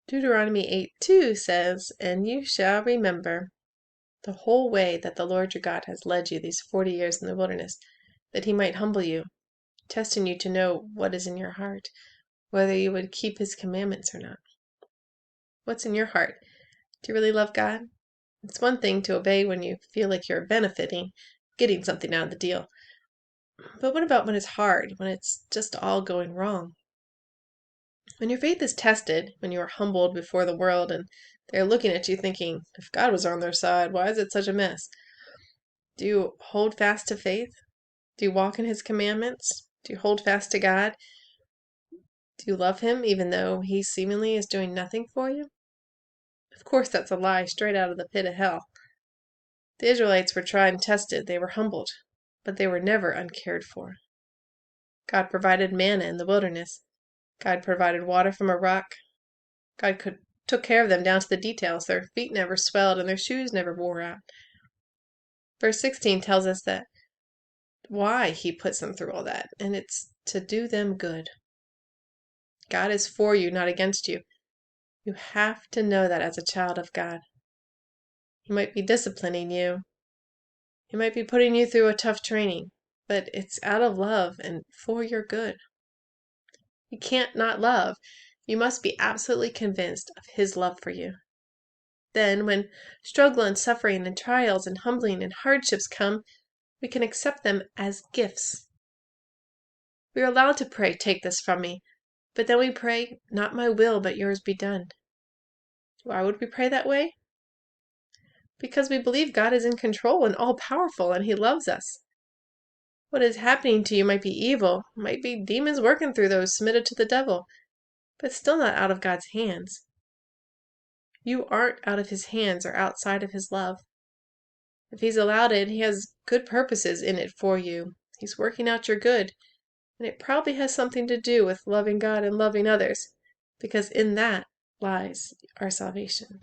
Deuteronomy 8:2 says, "And you shall remember the whole way that the Lord your God has led you these 40 years in the wilderness, that he might humble you, testing you to know what is in your heart, whether you would keep his commandments or not." What's in your heart? Do you really love God? It's one thing to obey when you feel like you're benefiting, getting something out of the deal. But what about when it's hard, when it's just all going wrong? When your faith is tested, when you are humbled before the world and they're looking at you thinking, if God was on their side, why is it such a mess? Do you hold fast to faith? Do you walk in his commandments? Do you hold fast to God? Do you love him even though he seemingly is doing nothing for you? Of course, that's a lie straight out of the pit of hell. The Israelites were tried and tested. They were humbled, but they were never uncared for. God provided manna in the wilderness. God provided water from a rock. God took care of them down to the details. Their feet never swelled and their shoes never wore out. Verse 16 tells us that why he puts them through all that, and it's to do them good. God is for you, not against you. You have to know that as a child of God. He might be disciplining you. He might be putting you through a tough training, but it's out of love and for your good. You can't not love. You must be absolutely convinced of his love for you. Then, when struggle and suffering and trials and humbling and hardships come, we can accept them as gifts. We are allowed to pray, "Take this from me," but then we pray, "Not my will, but yours be done." Why would we pray that way? Because we believe God is in control and all-powerful and he loves us. What is happening to you might be evil, might be demons working through those submitted to the devil, but still not out of God's hands. You aren't out of his hands or outside of his love. If he's allowed it, he has good purposes in it for you. He's working out your good, and it probably has something to do with loving God and loving others, because in that lies our salvation.